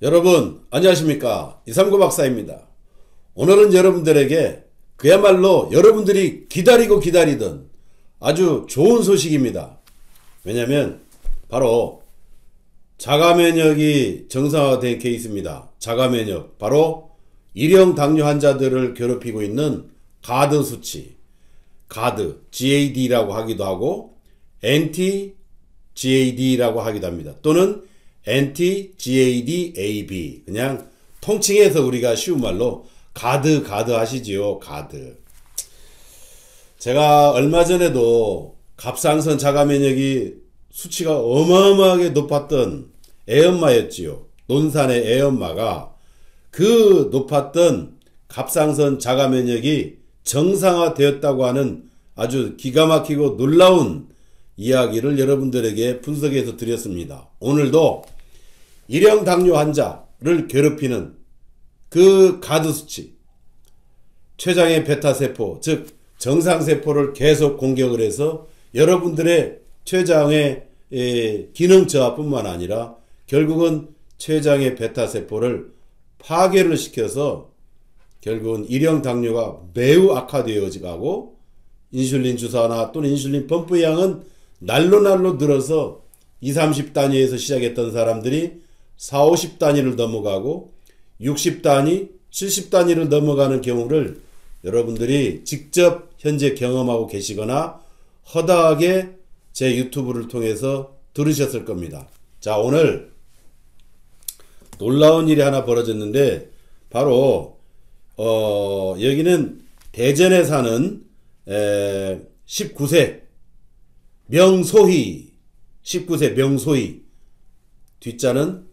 여러분 안녕하십니까, 이삼구 박사입니다. 오늘은 여러분들에게 그야말로 여러분들이 기다리고 기다리던 아주 좋은 소식입니다. 왜냐면 바로 자가면역이 정상화된 케이스입니다. 자가면역, 바로 일형 당뇨 환자들을 괴롭히고 있는 가드 수치, 가드, GAD라고 하기도 하고 anti-GAD라고 하기도 합니다. 또는 anti-GAD-AB, 그냥 통칭해서 우리가 쉬운 말로 가드 하시지요. 가드. 제가 얼마 전에도 갑상선 자가면역이 수치가 어마어마하게 높았던 애엄마였지요. 논산의 애엄마가 그 높았던 갑상선 자가면역이 정상화되었다고 하는 아주 기가 막히고 놀라운 이야기를 여러분들에게 분석해서 드렸습니다. 오늘도 일형 당뇨 환자를 괴롭히는 그 가드 수치, 췌장의 베타세포, 즉 정상세포를 계속 공격을 해서 여러분들의 췌장의 기능 저하뿐만 아니라 결국은 췌장의 베타세포를 파괴를 시켜서 결국은 일형 당뇨가 매우 악화되어지고 인슐린 주사나 또는 인슐린 펌프 양은 날로 늘어서 20, 30단위에서 시작했던 사람들이 40, 50단위를 넘어가고 60단위, 70단위를 넘어가는 경우를 여러분들이 직접 현재 경험하고 계시거나 허다하게 제 유튜브를 통해서 들으셨을 겁니다. 자, 오늘 놀라운 일이 하나 벌어졌는데 바로 여기는 대전에 사는 19세 명소희, 19세 명소희, 뒷자는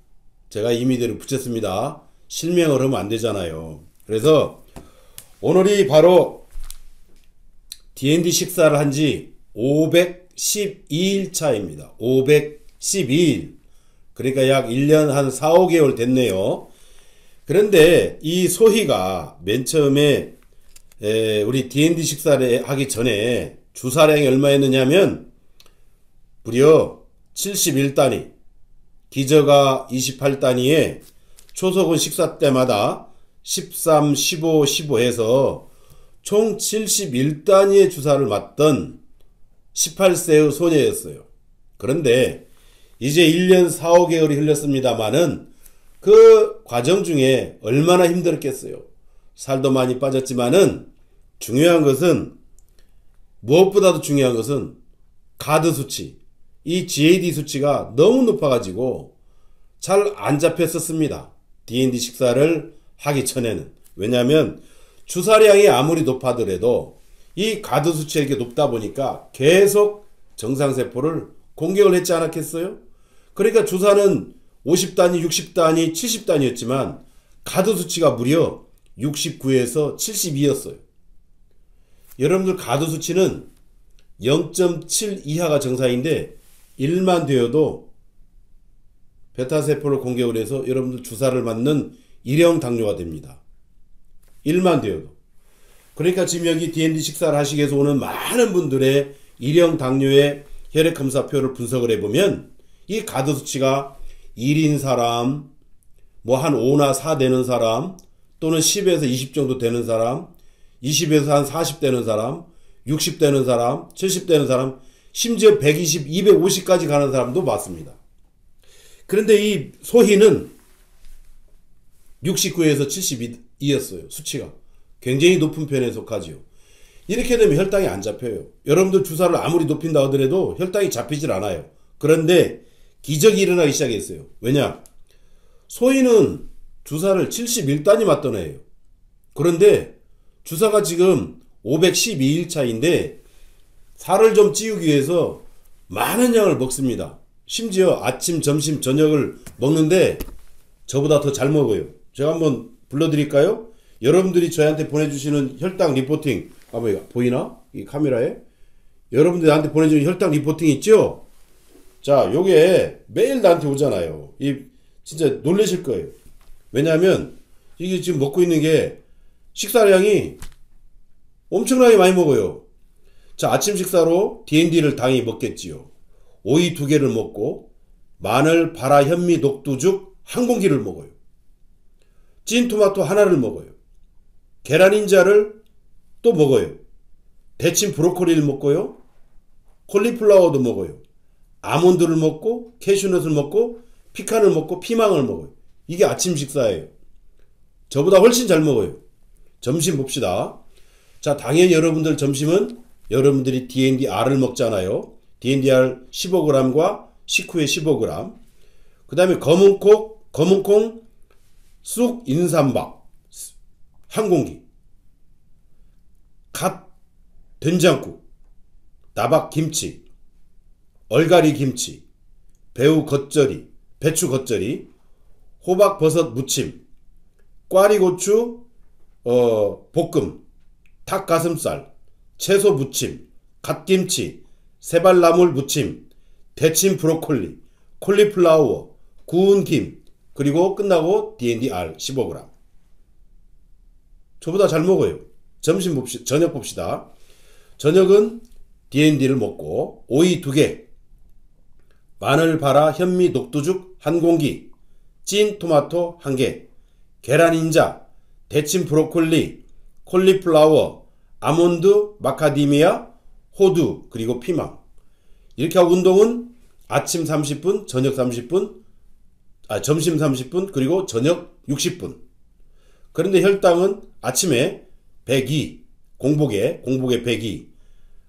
제가 임의대로 붙였습니다. 실명을 하면 안 되잖아요. 그래서 오늘이 바로 D&D 식사를 한 지 512일 차입니다. 512일. 그러니까 약 1년 한 4, 5개월 됐네요. 그런데 이 소희가 맨 처음에 우리 D&D 식사를 하기 전에 주사량이 얼마였느냐면 무려 71단위, 기저가 28단위에 초속은 식사 때마다 13, 15, 15 해서 총 71단위의 주사를 맞던 18세의 소녀였어요. 그런데 이제 1년 4, 5개월이 흘렀습니다만은 그 과정 중에 얼마나 힘들었겠어요. 살도 많이 빠졌지만은 중요한 것은, 무엇보다도 중요한 것은 가드 수치, 이 GAD 수치가 너무 높아가지고 잘 안 잡혔었습니다. D&D 식사를 하기 전에는. 왜냐하면 주사량이 아무리 높아더라도 이 가드 수치가 이렇게 높다 보니까 계속 정상세포를 공격을 했지 않았겠어요? 그러니까 주사는 50단위, 60단위, 70단위였지만 가드 수치가 무려 69에서 72였어요. 여러분들 가드 수치는 0.7 이하가 정상인데 1만 되어도 베타세포를 공격을 해서 여러분들 주사를 맞는 일형 당뇨가 됩니다. 1만 되어도. 그러니까 지금 여기 D&D 식사를 하시기 위해서 오는 많은 분들의 일형 당뇨의 혈액검사표를 분석을 해보면 이 가드 수치가 1인 사람, 뭐 한 5나 4 되는 사람, 또는 10에서 20 정도 되는 사람, 20에서 한 40 되는 사람, 60 되는 사람, 70 되는 사람, 심지어 120, 250까지 가는 사람도 많습니다. 그런데 이 소희는 69에서 72였어요. 수치가. 굉장히 높은 편에 속하지요. 이렇게 되면 혈당이 안 잡혀요. 여러분들 주사를 아무리 높인다 하더라도 혈당이 잡히질 않아요. 그런데 기적이 일어나기 시작했어요. 왜냐? 소희는 주사를 71단위 맞던 애예요. 그런데 주사가 지금 512일 차인데 살을 좀 찌우기 위해서 많은 양을 먹습니다. 심지어 아침, 점심, 저녁을 먹는데 저보다 더 잘 먹어요. 제가 한번 불러드릴까요? 여러분들이 저한테 보내주시는 혈당 리포팅, 보이나? 이 카메라에? 여러분들이 나한테 보내주는 혈당 리포팅 있죠? 자, 요게 매일 나한테 오잖아요. 진짜 놀라실 거예요. 왜냐하면 이게 지금 먹고 있는 게 식사량이 엄청나게 많이 먹어요. 자, 아침 식사로 D&D를 당연히 먹겠지요. 오이 2개를 먹고 마늘, 바라, 현미, 녹두죽 한 공기를 먹어요. 찐 토마토 하나를 먹어요. 계란 흰자를 또 먹어요. 데친 브로콜리를 먹고요. 콜리플라워도 먹어요. 아몬드를 먹고 캐슈넛을 먹고 피칸을 먹고 피망을 먹어요. 이게 아침 식사예요. 저보다 훨씬 잘 먹어요. 점심 봅시다. 자, 당연히 여러분들 점심은 여러분들이 D&DR을 먹잖아요. D&DR 15g과 식후에 15g. 그 다음에 검은콩, 쑥, 인삼밥 한 공기. 갓 된장국, 나박 김치, 얼갈이 김치, 배추 겉절이, 호박 버섯 무침, 꽈리고추 볶음, 닭가슴살, 채소 무침, 갓김치, 세발나물 무침, 데친 브로콜리, 콜리플라워, 구운 김, 그리고 끝나고 D&DR 15g. 저보다 잘 먹어요. 저녁 봅시다. 저녁은 D&D를 먹고 오이 2개, 마늘 바라 현미 녹두죽 한 공기, 찐 토마토 1개, 계란 흰자, 데친 브로콜리, 콜리플라워, 아몬드, 마카디미아, 호두, 그리고 피망. 이렇게 하고 운동은 아침 30분, 저녁 30분, 점심 30분, 그리고 저녁 60분. 그런데 혈당은 아침에 102, 공복에 102,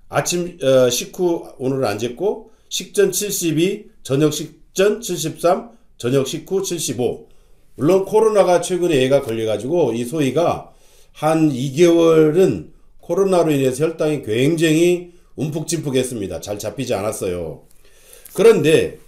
아침 식후 오늘은 안 쟀고 식전 72, 저녁 식전 73, 저녁 식후 75. 물론 코로나가 최근에 얘가 걸려가지고 이 소희가 한 2개월은 코로나로 인해서 혈당이 굉장히 움푹짐푹했습니다. 잘 잡히지 않았어요. 그런데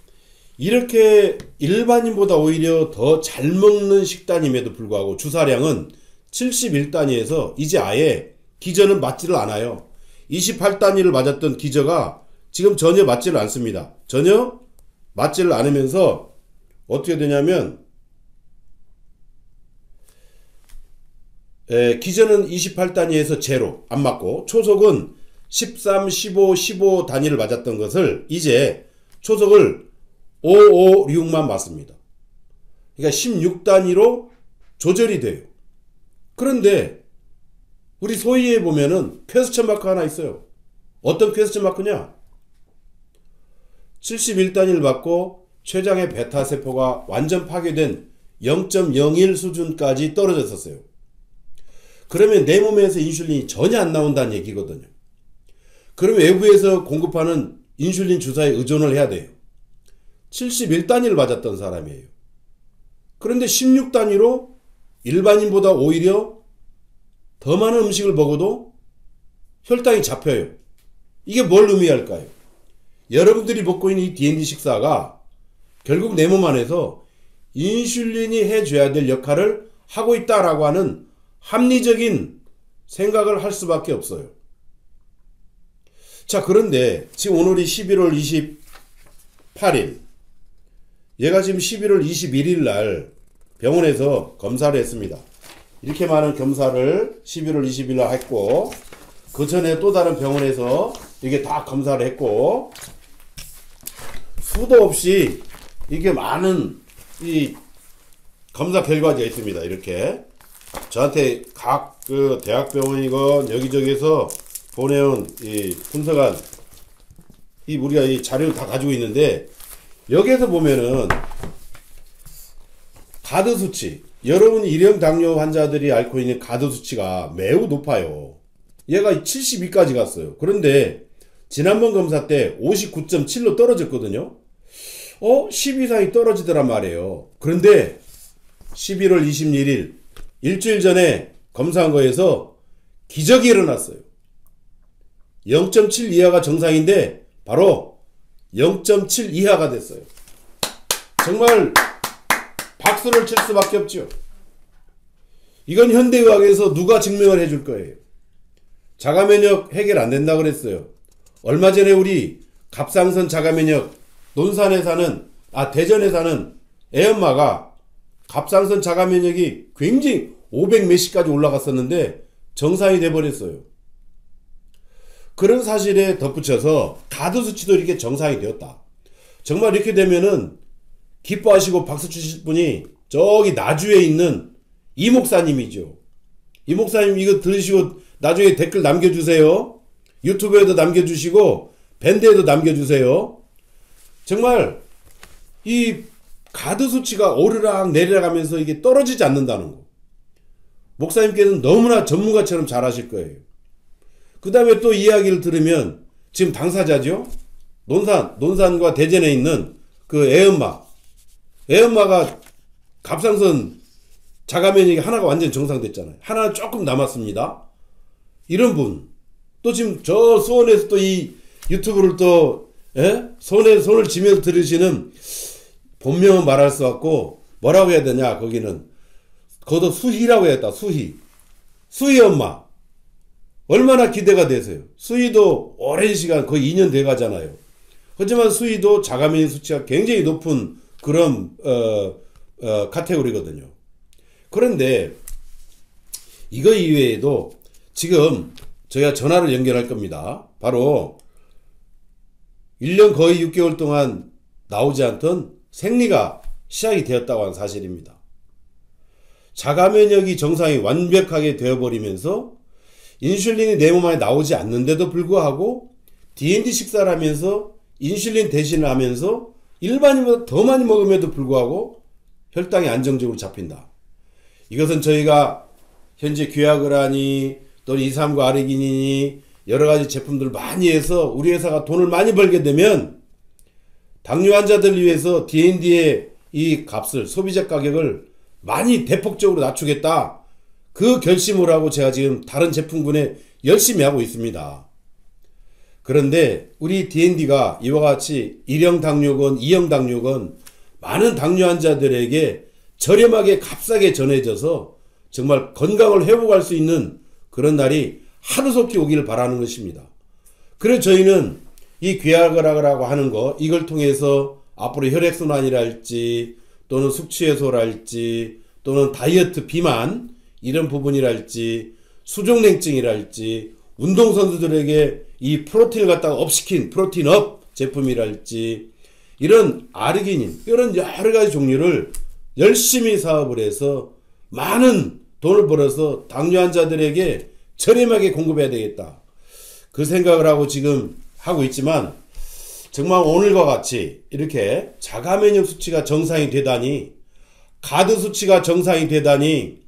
이렇게 일반인보다 오히려 더 잘 먹는 식단임에도 불구하고 주사량은 71단위에서 이제 아예 기저는 맞지를 않아요. 28단위를 맞았던 기저가 지금 전혀 맞지를 않습니다. 전혀 맞지를 않으면서 어떻게 되냐면 기저는 28단위에서 제로 안 맞고 초속은 13, 15, 15 단위를 맞았던 것을 이제 초속을 556만 맞습니다. 그러니까 16단위로 조절이 돼요. 그런데 우리 소희에 보면은 퀘스천 마크 하나 있어요. 어떤 퀘스천 마크냐? 71단위를 받고 췌장의 베타세포가 완전 파괴된 0.01 수준까지 떨어졌었어요. 그러면 내 몸에서 인슐린이 전혀 안 나온다는 얘기거든요. 그럼 외부에서 공급하는 인슐린 주사에 의존을 해야 돼요. 71단위를 맞았던 사람이에요. 그런데 16단위로 일반인보다 오히려 더 많은 음식을 먹어도 혈당이 잡혀요. 이게 뭘 의미할까요? 여러분들이 먹고 있는 이 D&D 식사가 결국 내 몸 안에서 인슐린이 해줘야 될 역할을 하고 있다라고 하는 합리적인 생각을 할 수밖에 없어요. 자, 그런데 지금 오늘이 11월 28일, 얘가 지금 11월 21일 날 병원에서 검사를 했습니다. 이렇게 많은 검사를 11월 20일 날 했고, 그 전에 또 다른 병원에서 이게 다 검사를 했고, 수도 없이 이게 많은 이 검사 결과가 있습니다. 이렇게 저한테 각 그 대학병원이건 여기저기에서 보내온 이 분석한 이 우리가 이 자료를 다 가지고 있는데, 여기에서 보면은 가드 수치, 여러분 일형 당뇨 환자들이 앓고 있는 가드 수치가 매우 높아요. 얘가 72까지 갔어요. 그런데 지난번 검사 때 59.7로 떨어졌거든요. 10 이상이 떨어지더란 말이에요. 그런데 11월 26일 일주일 전에 검사한 거에서 기적이 일어났어요. 0.7 이하가 정상인데 바로 0.7 이하가 됐어요. 정말 박수를 칠 수밖에 없죠. 이건 현대의학에서 누가 증명을 해줄 거예요. 자가면역 해결 안 된다 그랬어요. 얼마 전에 우리 갑상선 자가면역 논산에 사는 대전에 사는 애엄마가 갑상선 자가면역이 굉장히 500 몇시까지 올라갔었는데 정상이 돼버렸어요. 그런 사실에 덧붙여서 가드 수치도 이렇게 정상이 되었다. 정말 이렇게 되면은 기뻐하시고 박수 치실 분이 저기 나주에 있는 이 목사님이죠. 이 목사님 이거 들으시고 나중에 댓글 남겨주세요. 유튜브에도 남겨주시고 밴드에도 남겨주세요. 정말 이 가드 수치가 오르락 내리락 하면서 이게 떨어지지 않는다는 거. 목사님께서는 너무나 전문가처럼 잘하실 거예요. 그 다음에 또 이야기를 들으면 지금 당사자죠. 논산과 대전에 있는 그 애엄마가 갑상선 자가 면역이 하나가 완전 정상됐잖아요. 하나는 조금 남았습니다. 이런 분. 또 지금 저 수원에서 또 이 유튜브를 또 손을 쥐면서 들으시는 본명은 말할 수 없고 뭐라고 해야 되냐 거기는 거기도 수희라고 해야겠다. 수희 엄마 얼마나 기대가 되세요. 수희도 오랜 시간 거의 2년 돼 가잖아요. 하지만 수희도 자가면역 수치가 굉장히 높은 그런 카테고리거든요. 그런데 이거 이외에도 지금 저희가 전화를 연결할 겁니다. 바로 1년 거의 6개월 동안 나오지 않던 생리가 시작이 되었다고 하는 사실입니다. 자가면역이 정상이 완벽하게 되어버리면서 인슐린이 내 몸 안에 나오지 않는데도 불구하고 D&D 식사를 하면서 인슐린 대신을 하면서 일반인보다 더 많이 먹음에도 불구하고 혈당이 안정적으로 잡힌다. 이것은 저희가 현재 규약을 하니 또는 2,3-9 아르기닌이 여러가지 제품들을 많이 해서 우리 회사가 돈을 많이 벌게 되면 당뇨 환자들을 위해서 D&D의 이 값을 소비자 가격을 많이 대폭적으로 낮추겠다. 그 결심을 하고 제가 지금 다른 제품군에 열심히 하고 있습니다. 그런데 우리 D&D가 이와 같이 1형 당뇨건 2형 당뇨건 많은 당뇨 환자들에게 저렴하게 값싸게 전해져서 정말 건강을 회복할 수 있는 그런 날이 하루속히 오기를 바라는 것입니다. 그래서 저희는 이 귀하거라고 하는 거 이걸 통해서 앞으로 혈액순환이랄지 또는 숙취해소랄지 또는 다이어트 비만 이런 부분이랄지 수족냉증이랄지 운동선수들에게 이 프로틴을 갖다가 업시킨 프로틴업 제품이랄지 이런 아르기닌 이런 여러가지 종류를 열심히 사업을 해서 많은 돈을 벌어서 당뇨 환자들에게 저렴하게 공급해야 되겠다. 그 생각을 하고 지금 하고 있지만 정말 오늘과 같이 이렇게 자가면역 수치가 정상이 되다니 가드 수치가 정상이 되다니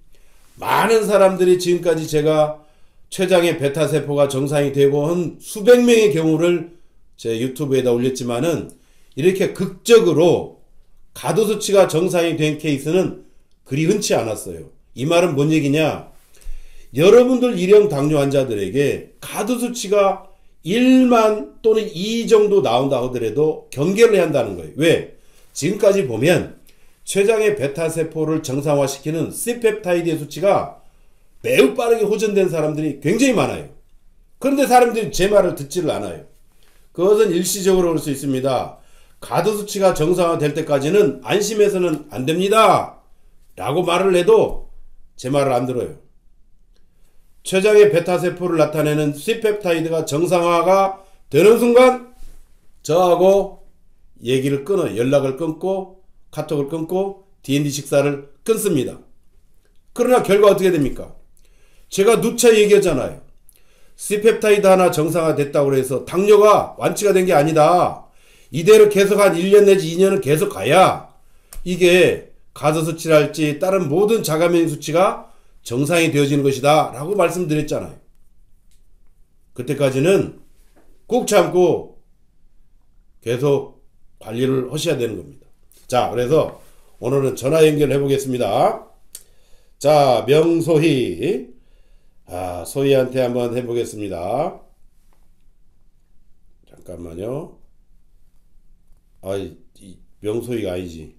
많은 사람들이 지금까지 제가 췌장의 베타세포가 정상이 되고 한 수백 명의 경우를 제 유튜브에다 올렸지만은 이렇게 극적으로 가드 수치가 정상이 된 케이스는 그리 흔치 않았어요. 이 말은 뭔 얘기냐? 여러분들 1형 당뇨 환자들에게 가드 수치가 1만 또는 2 정도 나온다 하더라도 경계를 해야 한다는 거예요. 왜? 지금까지 보면 췌장의 베타세포를 정상화시키는 C펩타이드의 수치가 매우 빠르게 호전된 사람들이 굉장히 많아요. 그런데 사람들이 제 말을 듣지를 않아요. 그것은 일시적으로 올 수 있습니다. 가드 수치가 정상화될 때까지는 안심해서는 안 됩니다. 라고 말을 해도 제 말을 안 들어요. 췌장의 베타세포를 나타내는 C펩타이드가 정상화가 되는 순간 저하고 얘기를 끊어요. 연락을 끊고 카톡을 끊고 D&D 식사를 끊습니다. 그러나 결과 어떻게 됩니까? 제가 누차 얘기하잖아요. C펩타이드 하나 정상화됐다고 해서 당뇨가 완치가 된 게 아니다. 이대로 계속 한 1년 내지 2년은 계속 가야 이게 가드 수치랄지 다른 모든 자가면역 수치가 정상이 되어지는 것이다 라고 말씀드렸잖아요. 그때까지는 꾹 참고 계속 관리를 하셔야 되는 겁니다. 자, 그래서 오늘은 전화 연결해 보겠습니다. 자, 명소희 소희한테 한번 해보겠습니다. 잠깐만요. 이 명소희가 아니지.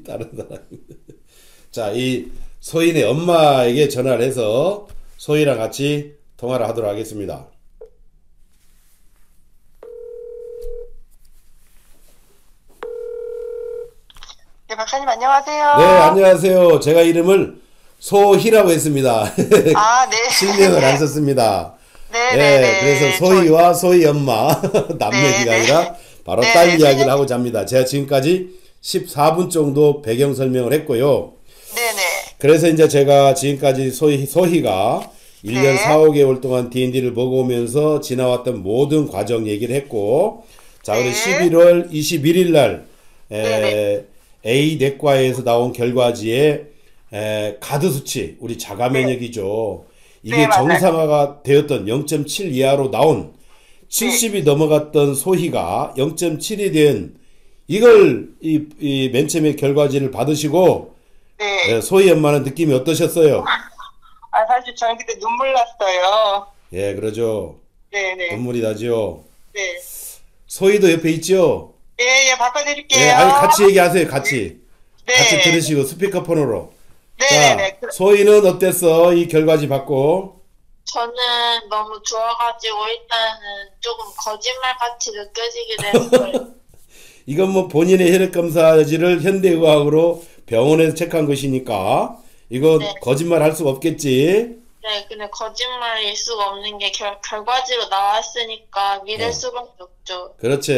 다른 사람. 자, 이 소희네 엄마에게 전화를 해서 소희랑 같이 통화를 하도록 하겠습니다. 네, 박사님 안녕하세요. 네, 안녕하세요. 제가 이름을 소희라고 했습니다. 아, 네. 실명을 안 썼습니다. 네, 네, 네. 그래서 소희와 소희 엄마 남 네, 얘기가 네. 아니라 바로 네, 딸 네. 이야기를 하고자 합니다. 제가 지금까지 14분 정도 배경 설명을 했고요. 네네. 그래서 이제 제가 지금까지 소희가 1년 네. 4, 5개월 동안 D&D를 먹어오면서 지나왔던 모든 과정 얘기를 했고, 자, 우리 네. 11월 21일 날, 네네. A 내과에서 나온 결과지에, 가드 수치, 우리 자가 면역이죠. 이게 네, 맞아요. 정상화가 되었던 0.7 이하로 나온 70이 넘어갔던 소희가 0.7이 된 이걸 맨 처음에 결과지를 받으시고, 네. 소희 엄마는 느낌이 어떠셨어요? 아, 사실 저는 그때 눈물 났어요. 예, 그러죠. 네네. 눈물이 나죠. 네. 소희도 옆에 있죠? 예, 예, 바꿔드릴게요. 아니, 같이 얘기하세요, 같이. 네. 같이 들으시고, 스피커폰으로. 네네네. 자, 소희는 어땠어? 이 결과지 받고. 저는 너무 좋아가지고 일단은 조금 거짓말같이 느껴지게 됐어요. 이건 뭐 본인의 혈액검사지를 현대의학으로 병원에서 체크한 것이니까, 이거 네. 거짓말 할 수가 없겠지. 네, 근데 거짓말일 수가 없는 게 결과지로 나왔으니까 믿을 네. 수밖에 없죠. 그렇지.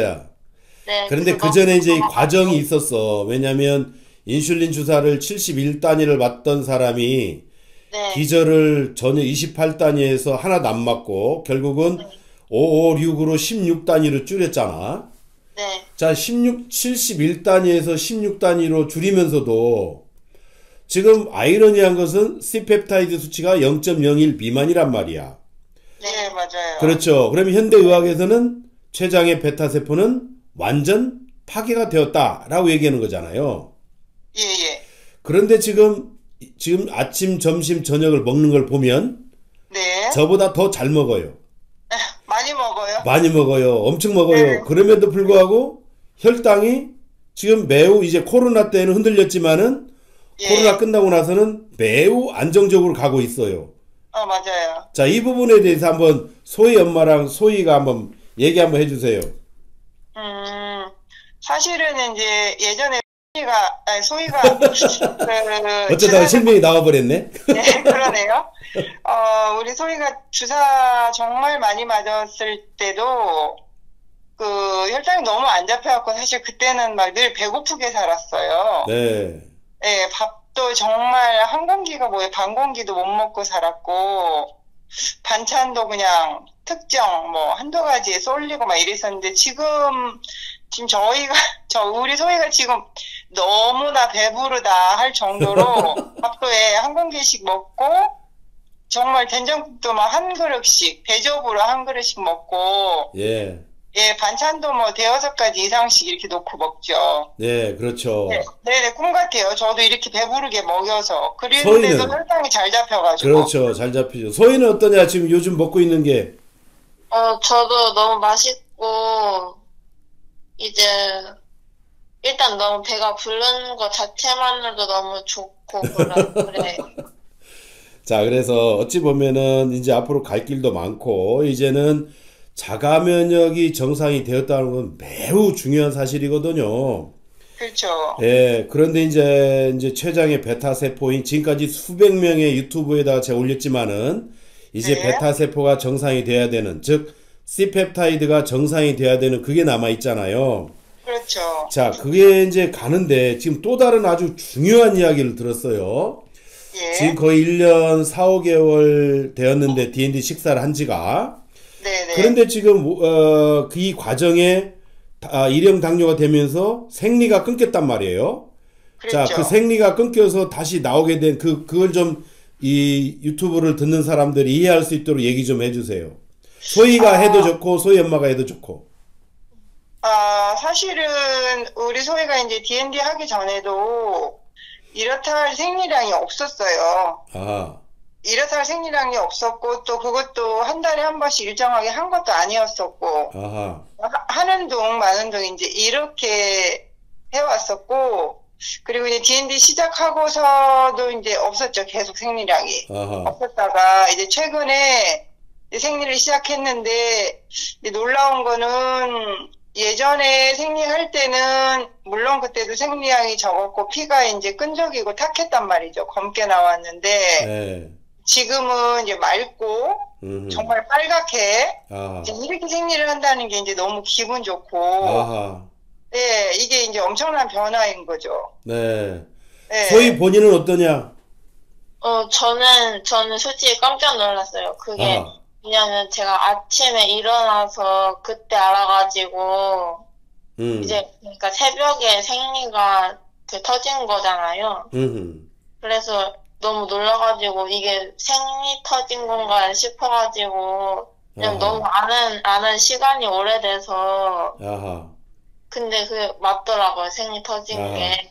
네, 그런데 그래서 그 전에 이제 이 너무 과정이 있었어. 왜냐면, 인슐린 주사를 71단위를 맞던 사람이, 네, 기저를 전혀 28단위에서 하나도 안 맞고 결국은 556으로 16단위로 줄였잖아. 네, 자, 71단위에서 16단위로 줄이면서도 지금 아이러니한 것은 C펩타이드 수치가 0.01 미만이란 말이야. 네, 맞아요. 그렇죠. 그러면 현대의학에서는 췌장의 베타세포는 완전 파괴가 되었다라고 얘기하는 거잖아요. 예, 예. 그런데 지금 아침, 점심, 저녁을 먹는 걸 보면 네. 저보다 더 잘 먹어요. 많이 먹어요. 많이 먹어요. 엄청 먹어요. 네. 그럼에도 불구하고 혈당이 지금 매우 이제 코로나 때는 흔들렸지만은 예. 코로나 끝나고 나서는 매우 안정적으로 가고 있어요. 맞아요. 자, 이 부분에 대해서 한번 소희 엄마랑 소희가 한번 얘기 한번 해주세요. 사실은 이제 예전에 소희가 어쩌다가 실명이 나와버렸네. 네, 그러네요. 우리 소희가 주사 정말 많이 맞았을 때도 그 혈당이 너무 안 잡혀갖고 사실 그때는 막 늘 배고프게 살았어요. 네. 네, 밥도 정말 한 공기가 뭐예요? 반 공기도 못 먹고 살았고 반찬도 그냥 특정 뭐 한두 가지에 쏠리고 막 이랬었는데 지금 우리 소희가 지금 너무나 배부르다 할 정도로 밥도 한 공기씩 먹고 정말 된장국도 막 한 그릇씩 대접으로 한 그릇씩 먹고 예. 예, 반찬도 뭐 대여섯 가지 이상씩 이렇게 놓고 먹죠. 네, 그렇죠. 네, 꿈 같아요. 저도 이렇게 배부르게 먹여서. 그런데도 소희는? 혈당이 잘 잡혀가지고. 그렇죠. 잘 잡히죠. 소희는 어떠냐? 지금 요즘 먹고 있는 게. 저도 너무 맛있고 이제 일단 너무 배가 부르는 것 자체만으로도 너무 좋고 그래. 자, 그래서 어찌 보면은 이제 앞으로 갈 길도 많고, 이제는 자가 면역이 정상이 되었다는 건 매우 중요한 사실이거든요. 그렇죠. 예, 그런데 이제 췌장의 베타세포인 지금까지 수백 명의 유튜브에다가 제가 올렸지만은, 이제 네. 베타세포가 정상이 돼야 되는, 즉, C펩타이드가 정상이 돼야 되는 그게 남아있잖아요. 그렇죠. 자, 그게 이제 가는데, 지금 또 다른 아주 중요한 이야기를 들었어요. 예. 지금 거의 1년 4, 5개월 되었는데 D&D 식사를 한 지가. 네네. 그런데 지금 이 과정에 일형 당뇨가 되면서 생리가 끊겼단 말이에요. 그렇죠. 자, 그 생리가 끊겨서 다시 나오게 된 그걸 좀 이 유튜브를 듣는 사람들이 이해할 수 있도록 얘기 좀 해주세요. 소희가 해도 좋고 소희 엄마가 해도 좋고. 사실은 우리 소희가 이제 D&D 하기 전에도 이렇다 할 생리량이 없었어요. 아, 이렇다 할 생리량이 없었고 또 그것도 한 달에 한 번씩 일정하게 한 것도 아니었었고 아하, 하는 둥 마는 둥 이제 이렇게 해왔었고 그리고 이제 D&D 시작하고서도 이제 없었죠. 계속 생리량이 아하, 없었다가 이제 최근에 이제 생리를 시작했는데 이제 놀라운 거는 예전에 생리할 때는 물론 그때도 생리량이 적었고 피가 이제 끈적이고 탁했단 말이죠. 검게 나왔는데 네, 지금은 이제 맑고 정말 빨갛게 아하, 이제 이렇게 생리를 한다는 게 이제 너무 기분 좋고 아하, 네, 이게 이제 엄청난 변화인 거죠. 네. 네. 소희 본인은 어떠냐? 저는 솔직히 깜짝 놀랐어요. 그게, 아하. 왜냐면 제가 아침에 일어나서 그때 알아가지고, 이제, 그러니까 새벽에 생리가 터진 거잖아요. 그래서 너무 놀라가지고, 이게 생리 터진 건가 싶어가지고, 그냥 아하. 너무 아는 시간이 오래돼서, 아하. 근데 그게 맞더라고요, 생리 터진 아하. 게.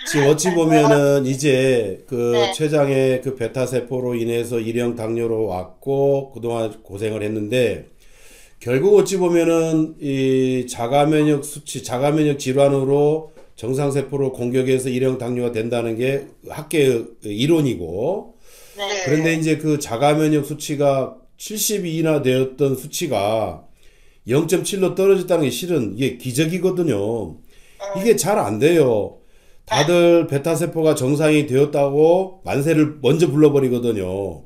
지금 어찌 보면은 이제 그 네. 췌장의 그 베타 세포로 인해서 일형 당뇨로 왔고 그동안 고생을 했는데 결국 어찌 보면은 이 자가 면역 수치, 자가 면역 질환으로 정상 세포를 공격해서 일형 당뇨가 된다는 게 학계의 이론이고 네. 그런데 이제 그 자가 면역 수치가 72나 되었던 수치가 0.7로 떨어졌다는 게 실은 이게 기적이거든요. 이게 잘 안 돼요. 다들 베타세포가 정상이 되었다고 만세를 먼저 불러버리거든요.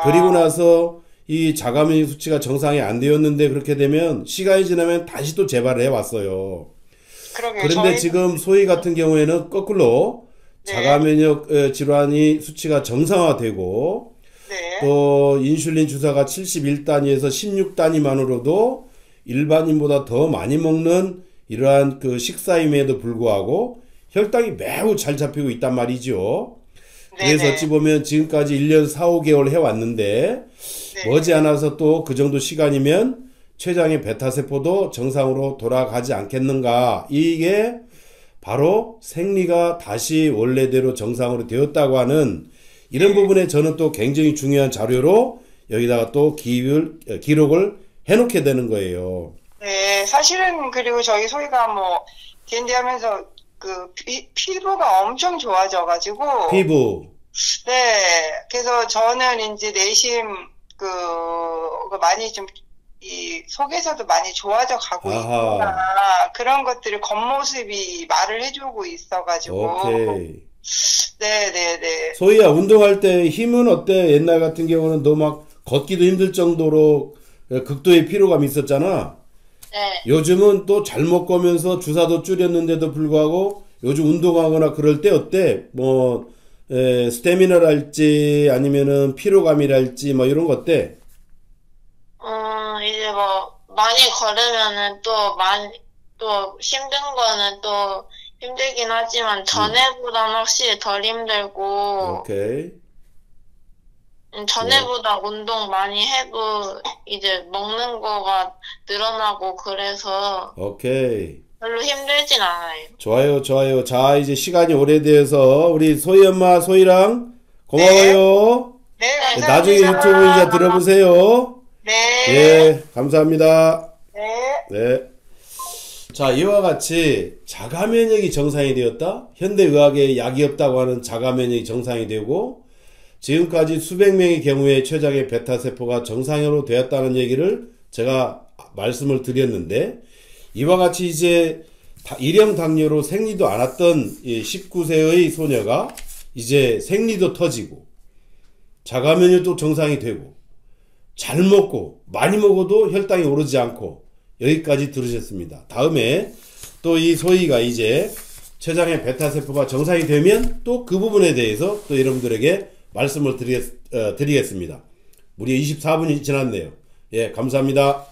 그리고 나서 이 자가면역 수치가 정상이 안 되었는데 그렇게 되면 시간이 지나면 다시 또 재발을 해왔어요. 그런데 지금 소희 같은 경우에는 거꾸로 자가면역 질환이 수치가 정상화되고 또 인슐린 주사가 71단위에서 16단위만으로도 일반인보다 더 많이 먹는 이러한 그 식사임에도 불구하고 혈당이 매우 잘 잡히고 있단 말이죠. 그래서 어찌 보면 지금까지 1년 4, 5개월 해왔는데 머지않아서 또 그 정도 시간이면 췌장의 베타세포도 정상으로 돌아가지 않겠는가. 이게 바로 생리가 다시 원래대로 정상으로 되었다고 하는 이런 부분에 저는 또 굉장히 중요한 자료로 여기다가 또 기록을 해놓게 되는 거예요. 네, 사실은 그리고 저희 소희가 뭐 D&D 하면서 그 피부가 엄청 좋아져가지고 피부. 네, 그래서 저는 이제 내심 그 많이 좀 이 속에서도 많이 좋아져 가고 있구나 그런 것들을 겉모습이 말을 해주고 있어가지고 오케이. 네네네. 소희야 운동할 때 힘은 어때? 옛날 같은 경우는 너 막 걷기도 힘들 정도로 극도의 피로감이 있었잖아. 네. 요즘은 또 잘 먹으면서 주사도 줄였는데도 불구하고 요즘 운동하거나 그럴 때 어때? 뭐 스태미너랄지 아니면은 피로감이랄지 뭐 이런 거 어때? 이제 뭐 많이 걸으면은 또 힘든 거는 또 힘들긴 하지만 전에보다는 확실히 덜 힘들고 오케이. 전에보다 운동 많이 해도 이제 먹는 거가 늘어나고 그래서 오케이. 별로 힘들진 않아요. 좋아요, 좋아요. 자, 이제 시간이 오래돼서 우리 소희 엄마, 소희랑 고마워요. 네, 감사합니다. 나중에 유튜브 이제 들어보세요. 네. 예, 감사합니다. 네. 네. 자, 이와 같이 자가 면역이 정상이 되었다. 현대의학에 약이 없다고 하는 자가 면역이 정상이 되고 지금까지 수백 명의 경우에 췌장의 베타세포가 정상으로 되었다는 얘기를 제가 말씀을 드렸는데 이와 같이 이제 일형 당뇨로 생리도 않았던 19세의 소녀가 이제 생리도 터지고 자가 면역도 정상이 되고 잘 먹고 많이 먹어도 혈당이 오르지 않고 여기까지 들으셨습니다. 다음에 또 이 소희가 이제 췌장의 베타세포가 정상이 되면 또 그 부분에 대해서 또 여러분들에게 말씀을 드리겠습니다. 무려 24분이 지났네요. 예, 감사합니다.